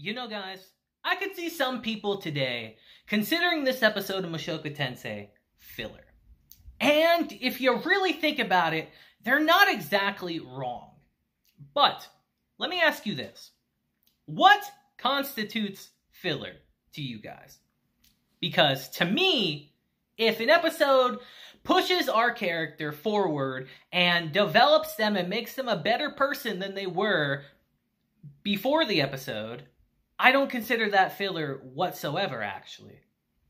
You know, guys, I could see some people today considering this episode of Mushoku Tensei filler. And if you really think about it, they're not exactly wrong. But let me ask you this. What constitutes filler to you guys? Because to me, if an episode pushes our character forward and develops them and makes them a better person than they were before the episode, I don't consider that filler whatsoever, actually.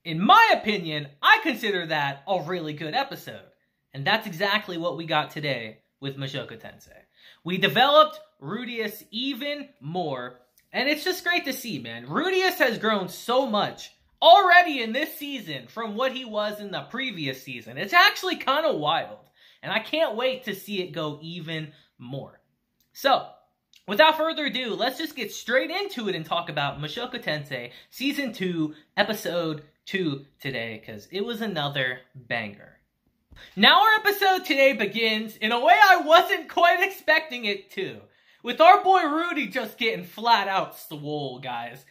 In my opinion, I consider that a really good episode. And that's exactly what we got today with Mushoku Tensei. We developed Rudeus even more, and it's just great to see, man. Rudeus has grown so much already in this season from what he was in the previous season. It's actually kind of wild, and I can't wait to see it go even more. So, without further ado, let's just get straight into it and talk about Mushoku Tensei Season 2, Episode 2 today, because it was another banger. Now our episode today begins in a way I wasn't quite expecting it to, with our boy Rudy just getting flat out swole, guys.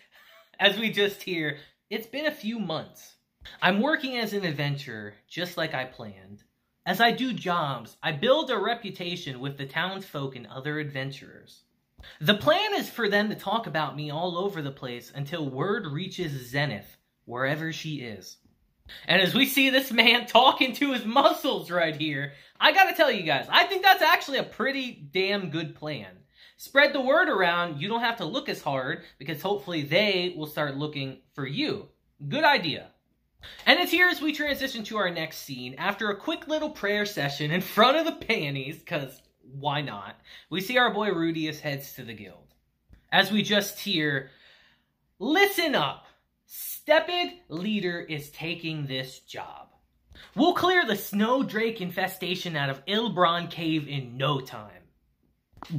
As we just hear, it's been a few months. I'm working as an adventurer, just like I planned. As I do jobs, I build a reputation with the townsfolk and other adventurers. The plan is for them to talk about me all over the place until word reaches Zenith, wherever she is. And as we see this man talking to his muscles right here, I gotta tell you guys, I think that's actually a pretty damn good plan. Spread the word around, you don't have to look as hard, because hopefully they will start looking for you. Good idea. And it's here as we transition to our next scene. After a quick little prayer session in front of the panties, because why not? We see our boy Rudeus heads to the guild. As we just hear, listen up. Stepid leader is taking this job. We'll clear the snow drake infestation out of Ilbron Cave in no time.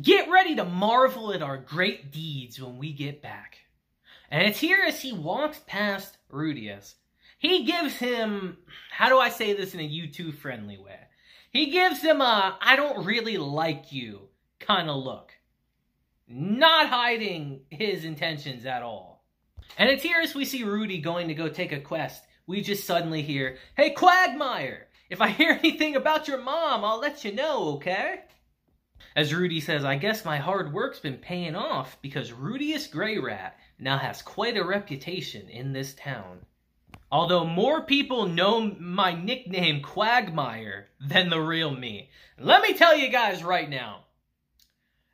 Get ready to marvel at our great deeds when we get back. And it's here as he walks past Rudeus. He gives him, how do I say this in a YouTube friendly way? He gives him a, I don't really like you kind of look. Not hiding his intentions at all. And it's here as we see Rudy going to go take a quest. We just suddenly hear, hey Quagmire, if I hear anything about your mom, I'll let you know, okay? As Rudy says, I guess my hard work's been paying off because Rudeus Grey Rat now has quite a reputation in this town. Although more people know my nickname Quagmire than the real me. Let me tell you guys right now,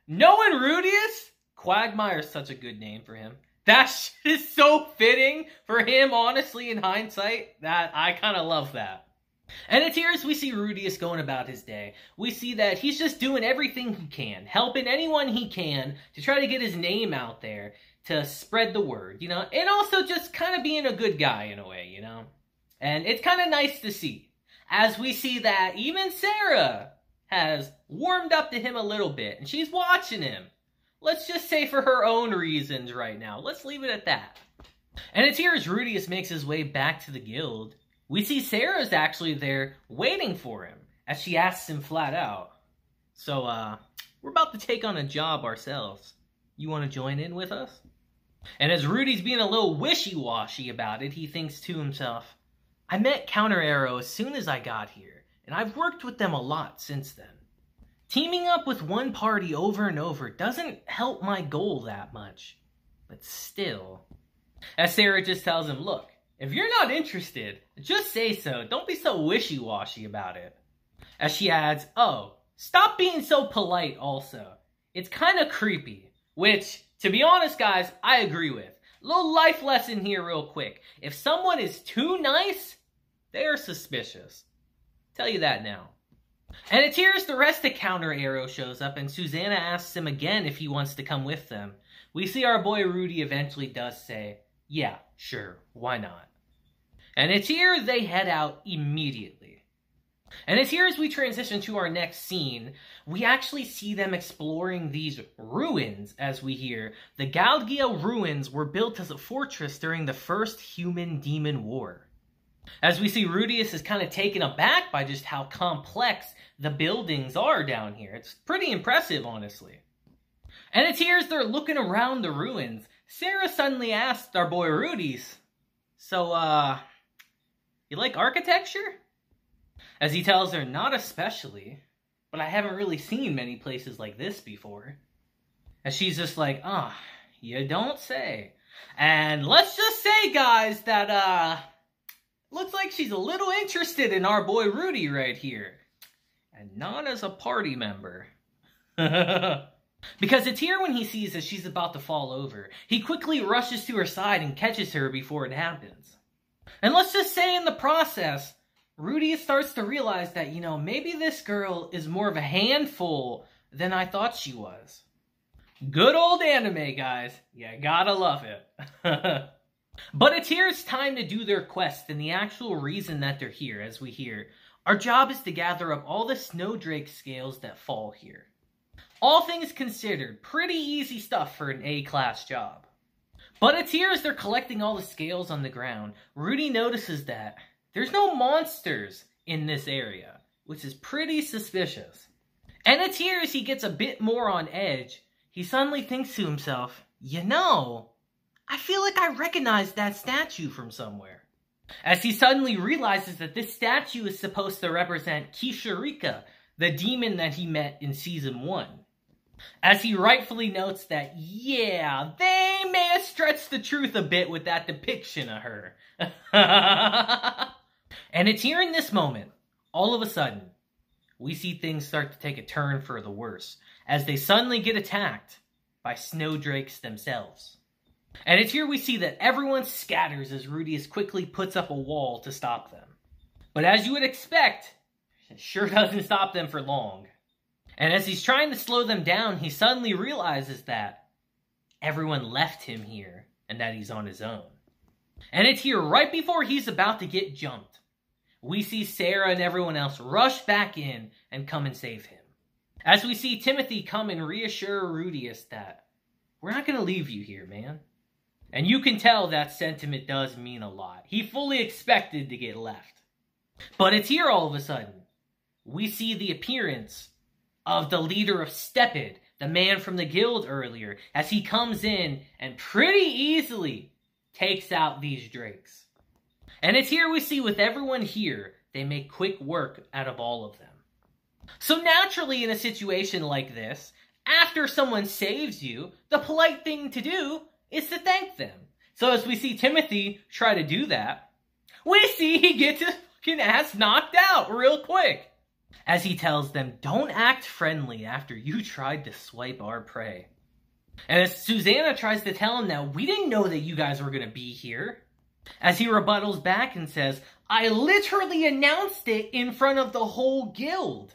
knowing Rudeus, Quagmire's such a good name for him. That shit is so fitting for him, honestly, in hindsight, that I kind of love that. And it's here as we see Rudeus going about his day. We see that he's just doing everything he can, helping anyone he can to try to get his name out there, to spread the word, you know, and also just kind of being a good guy in a way, you know. And it's kind of nice to see, as we see that even Sarah has warmed up to him a little bit, and she's watching him. Let's just say for her own reasons right now. Let's leave it at that. And it's here as Rudeus makes his way back to the guild. We see Sarah's actually there waiting for him, as she asks him flat out. So, we're about to take on a job ourselves. You want to join in with us? And as Rudy's being a little wishy-washy about it, he thinks to himself, I met Counter Arrow as soon as I got here, and I've worked with them a lot since then. Teaming up with one party over and over doesn't help my goal that much. But still. As Sarah just tells him, look, if you're not interested, just say so. Don't be so wishy-washy about it. As she adds, oh, stop being so polite also. It's kind of creepy. Which, to be honest guys, I agree with. Little life lesson here real quick. If someone is too nice, they are suspicious. Tell you that now. And it's here as the rest of Counter Arrow shows up, and Susanna asks him again if he wants to come with them. We see our boy Rudy eventually does say, yeah, sure, why not? And it's here they head out immediately. And it's here as we transition to our next scene, we actually see them exploring these ruins, as we hear. The Galgia ruins were built as a fortress during the first Human-Demon War. As we see, Rudeus is kind of taken aback by just how complex the buildings are down here. It's pretty impressive, honestly. And it's here as they're looking around the ruins, Sarah suddenly asked our boy Rudeus, "So, you like architecture?" As he tells her, "Not especially, but I haven't really seen many places like this before." As she's just like, you don't say. And let's just say, guys, that, looks like she's a little interested in our boy Rudy right here. And not as a party member. Because it's here when he sees that she's about to fall over. He quickly rushes to her side and catches her before it happens. And let's just say in the process, Rudy starts to realize that, maybe this girl is more of a handful than I thought she was. Good old anime, guys. You gotta love it. But it's here it's time to do their quest, and the actual reason that they're here, as we hear. Our job is to gather up all the snowdrake scales that fall here. All things considered, pretty easy stuff for an A-class job. But it's here as they're collecting all the scales on the ground, Rudy notices that there's no monsters in this area, which is pretty suspicious. And it's here as he gets a bit more on edge, he suddenly thinks to himself, I feel like I recognize that statue from somewhere. As he suddenly realizes that this statue is supposed to represent Kisharika, the demon that he met in Season 1. As he rightfully notes that, they may have stretched the truth a bit with that depiction of her. And it's here in this moment, all of a sudden, we see things start to take a turn for the worse, as they suddenly get attacked by snowdrakes themselves. And it's here we see that everyone scatters as Rudeus quickly puts up a wall to stop them. But as you would expect, it sure doesn't stop them for long. And as he's trying to slow them down, he suddenly realizes that everyone left him here and that he's on his own. And it's here right before he's about to get jumped. We see Sarah and everyone else rush back in and come and save him. As we see Timothy come and reassure Rudeus that we're not going to leave you here, man. And you can tell that sentiment does mean a lot. He fully expected to get left. But it's here all of a sudden. We see the appearance of the leader of Stepid, the man from the guild earlier, as he comes in and pretty easily takes out these drakes. And it's here we see with everyone here, they make quick work out of all of them. So naturally in a situation like this, after someone saves you, the polite thing to do is to thank them. So as we see Timothy try to do that, we see he gets his fucking ass knocked out real quick. As he tells them, don't act friendly after you tried to swipe our prey. And as Susanna tries to tell him that we didn't know that you guys were going to be here. As he rebuttals back and says, I literally announced it in front of the whole guild.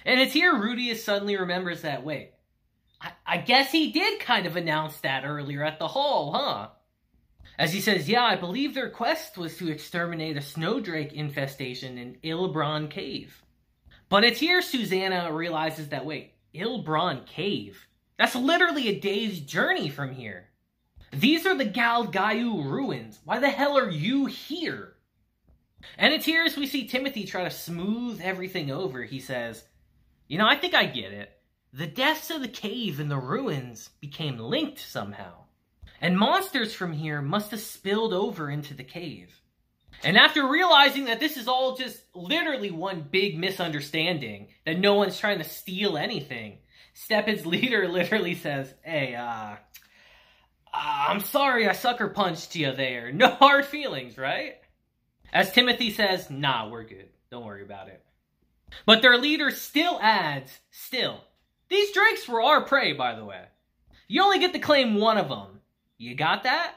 And it's here Rudeus suddenly remembers that, wait, I guess he did kind of announce that earlier at the hall, huh? As he says, I believe their quest was to exterminate a snowdrake infestation in Ilbron Cave. But it's here Susanna realizes that, wait, Ilbron Cave? That's literally a day's journey from here. These are the Galgayu ruins. Why the hell are you here? And it's here as we see Timothy try to smooth everything over. He says, I think I get it. The deaths of the cave and the ruins became linked somehow. And monsters from here must have spilled over into the cave. And after realizing that this is all just literally one big misunderstanding, that no one's trying to steal anything, Stepid's leader literally says, hey, I'm sorry I sucker punched you there. No hard feelings, right? As Timothy says, nah, we're good. Don't worry about it. But their leader still adds, these drakes were our prey, by the way. You only get to claim one of them. You got that?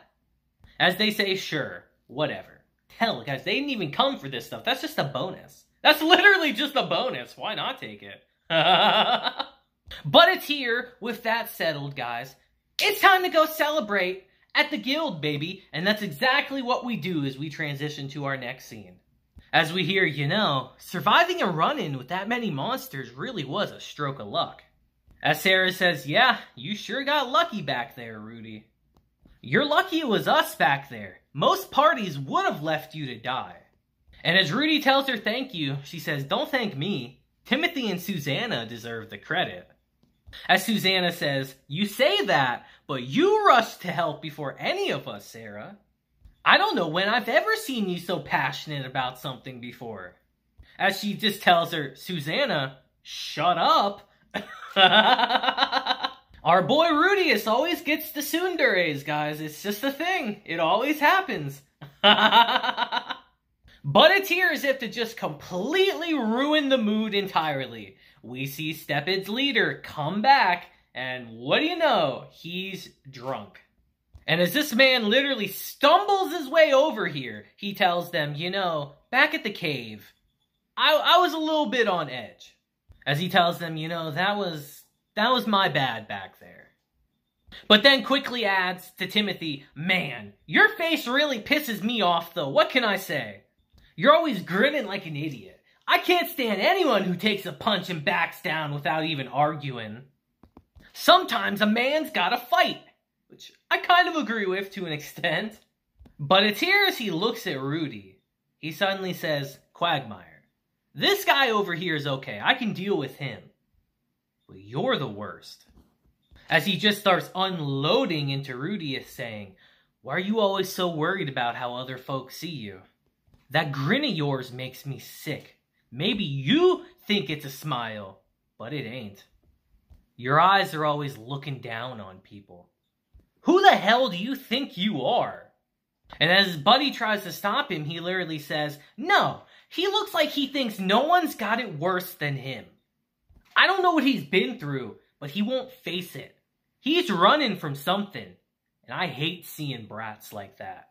As they say, sure, whatever. Hell, guys, they didn't even come for this stuff. That's just a bonus. That's literally just a bonus. Why not take it? But it's here, with that settled, guys. It's time to go celebrate at the guild, baby. And that's exactly what we do as we transition to our next scene. As we hear, surviving a run-in with that many monsters really was a stroke of luck. As Sarah says, you sure got lucky back there, Rudy. You're lucky it was us back there. Most parties would have left you to die. And as Rudy tells her thank you, she says, don't thank me. Timothy and Susanna deserve the credit. As Susanna says, "You say that, but you rushed to help before any of us, Sarah. I don't know when I've ever seen you so passionate about something before." As she just tells her, "Susanna, shut up." Our boy Rudeus always gets the tsunderes, guys. It's just a thing. It always happens. But it's here as if to just completely ruin the mood entirely. We see Stepid's leader come back, and what do you know? He's drunk. And as this man literally stumbles his way over here, he tells them, "You know, back at the cave, I was a little bit on edge." As he tells them, "You know, that was my bad back there." But then quickly adds to Timothy, "Man, your face really pisses me off though, what can I say? You're always grinning like an idiot. I can't stand anyone who takes a punch and backs down without even arguing. Sometimes a man's gotta fight." Which I kind of agree with to an extent. But it's here as he looks at Rudy. He suddenly says, "Quagmire, this guy over here is okay. I can deal with him. But you're the worst." As he just starts unloading into Rudeus saying, "Why are you always so worried about how other folks see you? That grin of yours makes me sick. Maybe you think it's a smile, but it ain't. Your eyes are always looking down on people. Who the hell do you think you are?" And as his buddy tries to stop him, he literally says, "No, he looks like he thinks no one's got it worse than him. I don't know what he's been through, but he won't face it. He's running from something, and I hate seeing brats like that."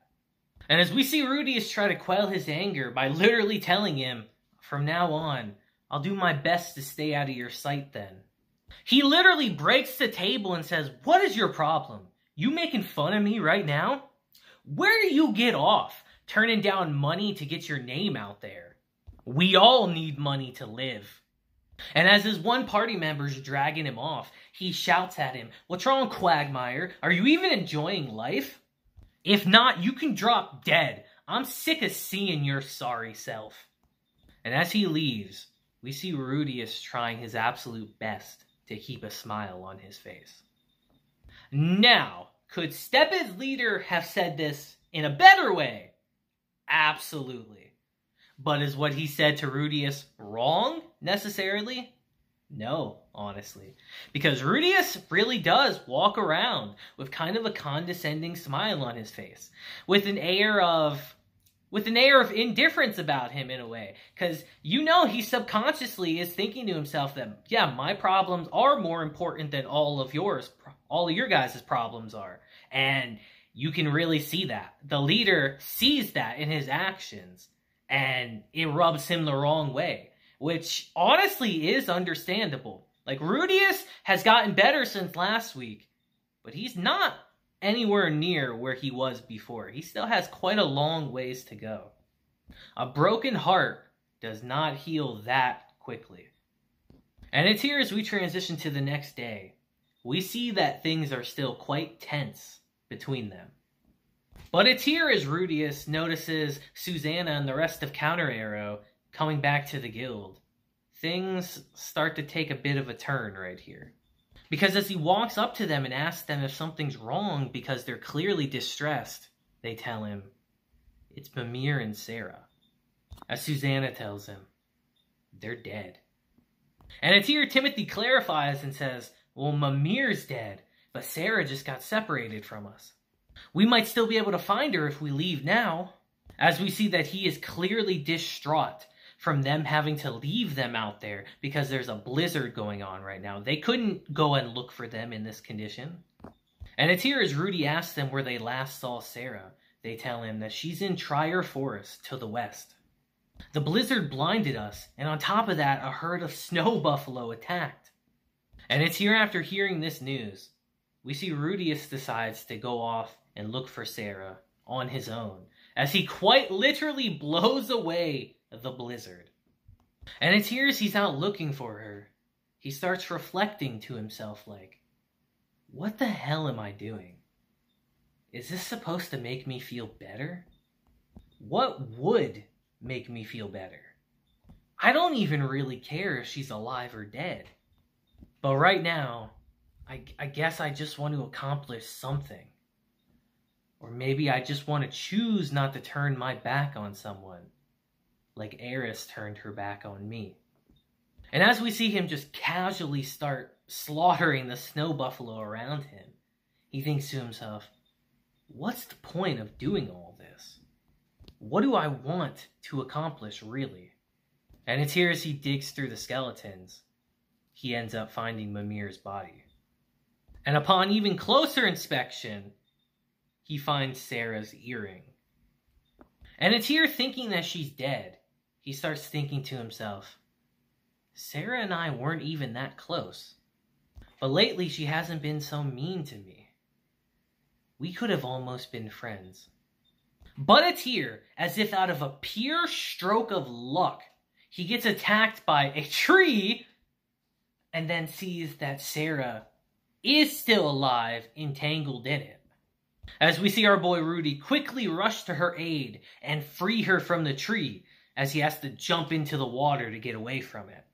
And as we see Rudeus try to quell his anger by literally telling him, "From now on, I'll do my best to stay out of your sight then." He literally breaks the table and says, "What is your problem? You making fun of me right now? Where do you get off turning down money to get your name out there? We all need money to live." And as his one party member's dragging him off, he shouts at him, "What's wrong, Quagmire? Are you even enjoying life? If not, you can drop dead. I'm sick of seeing your sorry self." And as he leaves, we see Rudeus trying his absolute best to keep a smile on his face. Now, could Stepid's leader have said this in a better way? Absolutely. But is what he said to Rudeus wrong, necessarily? No, honestly. Because Rudeus really does walk around with kind of a condescending smile on his face, with an air of indifference about him in a way. Because you know he subconsciously is thinking to himself that, yeah, my problems are more important than all of your guys' problems are. And you can really see that. The leader sees that in his actions, and it rubs him the wrong way, which honestly is understandable. Like, Rudeus has gotten better since last week, but he's not anywhere near where he was before. He still has quite a long ways to go. A broken heart does not heal that quickly. And it's here as we transition to the next day. We see that things are still quite tense between them. But it's here as Rudeus notices Susanna and the rest of Counter Arrow coming back to the guild. Things start to take a bit of a turn right here. Because as he walks up to them and asks them if something's wrong because they're clearly distressed, they tell him, "It's Mimir and Sarah." As Susanna tells him, "They're dead." And it's here Timothy clarifies and says, "Well, Mimir's dead, but Sarah just got separated from us. We might still be able to find her if we leave now." As we see that he is clearly distraught from them having to leave them out there because there's a blizzard going on right now. They couldn't go and look for them in this condition. And it's here as Rudy asks them where they last saw Sarah. They tell him that she's in Trier Forest to the west. The blizzard blinded us, and on top of that, a herd of snow buffalo attacked. And it's here after hearing this news, we see Rudeus decides to go off and look for Sarah on his own, as he quite literally blows away the blizzard. And it's here as he's out looking for her, he starts reflecting to himself like, what the hell am I doing? Is this supposed to make me feel better? What would make me feel better? I don't even really care if she's alive or dead. But right now, I guess I just want to accomplish something. Or maybe I just want to choose not to turn my back on someone, like Eris turned her back on me. And as we see him just casually start slaughtering the snow buffalo around him, he thinks to himself, what's the point of doing all this? What do I want to accomplish, really? And it's here as he digs through the skeletons, he ends up finding Mimir's body. And upon even closer inspection, he finds Sarah's earring. And it's here, thinking that she's dead, he starts thinking to himself, Sarah and I weren't even that close. But lately she hasn't been so mean to me. We could have almost been friends. But it's here, as if out of a pure stroke of luck, he gets attacked by a tree and then sees that Sarah is still alive, entangled in it. As we see our boy Rudy quickly rush to her aid and free her from the tree, as he has to jump into the water to get away from it.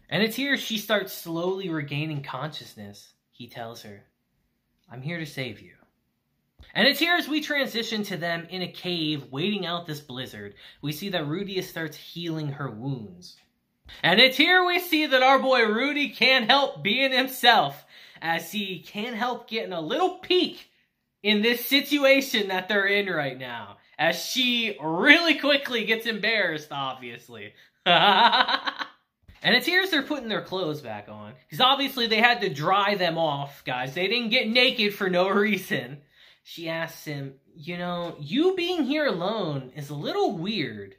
And it's here she starts slowly regaining consciousness. He tells her, I'm here to save you. And it's here as we transition to them in a cave waiting out this blizzard. We see that Rudeus starts healing her wounds. And it's here we see that our boy Rudy can't help being himself, as he can't help getting a little peek in this situation that they're in right now, as she really quickly gets embarrassed, obviously. And it's here as they're putting their clothes back on, because obviously they had to dry them off, guys. They didn't get naked for no reason. She asks him, you know, you being here alone is a little weird.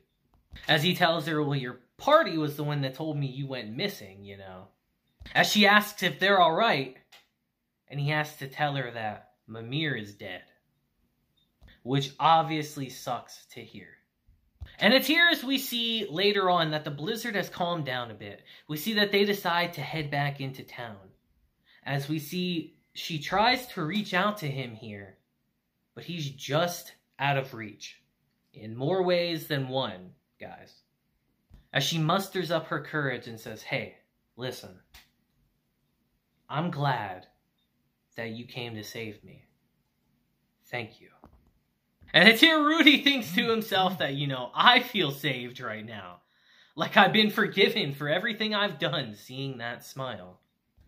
As he tells her, well, your party was the one that told me you went missing, you know. As she asks if they're alright, and he has to tell her that Mimir is dead. Which obviously sucks to hear. And it's here as we see later on that the blizzard has calmed down a bit. We see that they decide to head back into town. As we see, she tries to reach out to him here, but he's just out of reach. In more ways than one, guys. As she musters up her courage and says, hey, listen. I'm glad that you came to save me. Thank you. And it's here Rudy thinks to himself that, you know, I feel saved right now. Like I've been forgiven for everything I've done, seeing that smile.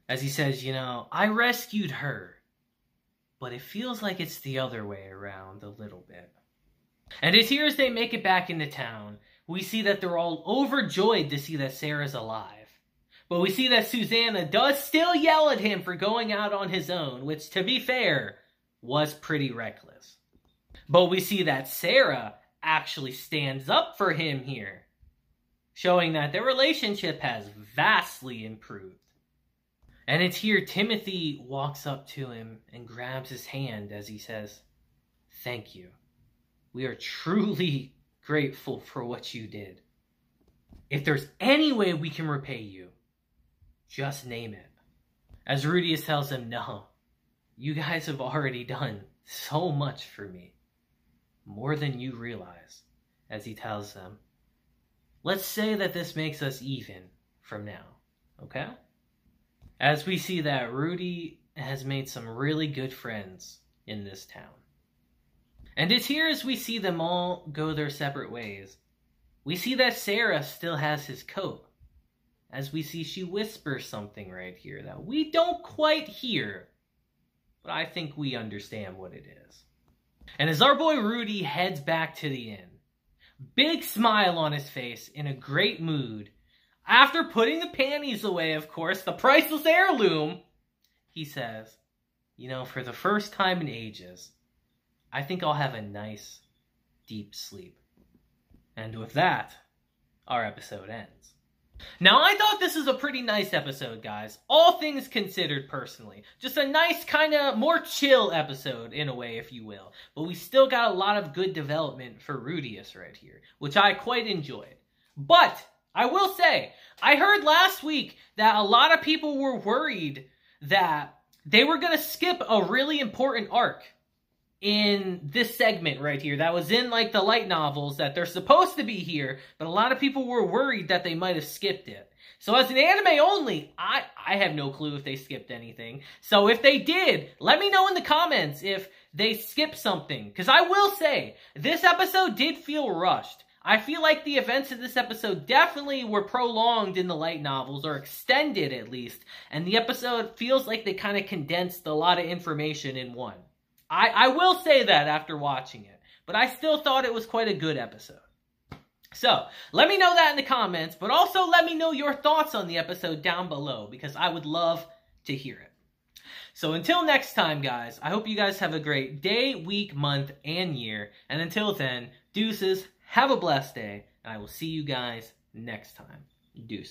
As he says, you know, I rescued her. But it feels like it's the other way around a little bit. And it's here as they make it back into town, we see that they're all overjoyed to see that Sarah's alive. But we see that Susanna does still yell at him for going out on his own, which, to be fair, was pretty reckless. But we see that Sarah actually stands up for him here, showing that their relationship has vastly improved. And it's here Timothy walks up to him and grabs his hand as he says, thank you. We are truly grateful for what you did. If there's any way we can repay you, just name it. As Rudeus tells him, no, you guys have already done so much for me. More than you realize. As he tells them, let's say that this makes us even from now, okay? As we see that Rudy has made some really good friends in this town. And it's here as we see them all go their separate ways. We see that Sarah still has his coat. As we see she whispers something right here that we don't quite hear. But I think we understand what it is. And as our boy Rudy heads back to the inn, big smile on his face, in a great mood, after putting the panties away, of course, the priceless heirloom, he says, you know, for the first time in ages, I think I'll have a nice, deep sleep. And with that, our episode ends. Now, I thought this was a pretty nice episode, guys. All things considered, personally. Just a nice, kind of more chill episode, in a way, if you will. But we still got a lot of good development for Rudeus right here, which I quite enjoyed. But I will say, I heard last week that a lot of people were worried that they were going to skip a really important arc in this segment right here that was in like the light novels that they're supposed to be here, but a lot of people were worried that they might have skipped it. So as an anime only, I have no clue if they skipped anything. So if they did, let me know in the comments if they skipped something. Because I will say, this episode did feel rushed. I feel like the events of this episode definitely were prolonged in the light novels, or extended at least. And the episode feels like they kind of condensed a lot of information in one. I will say that after watching it. But I still thought it was quite a good episode. So, let me know that in the comments, but also let me know your thoughts on the episode down below, because I would love to hear it. So until next time, guys, I hope you guys have a great day, week, month, and year. And until then, deuces, have a blessed day, and I will see you guys next time. Deuces.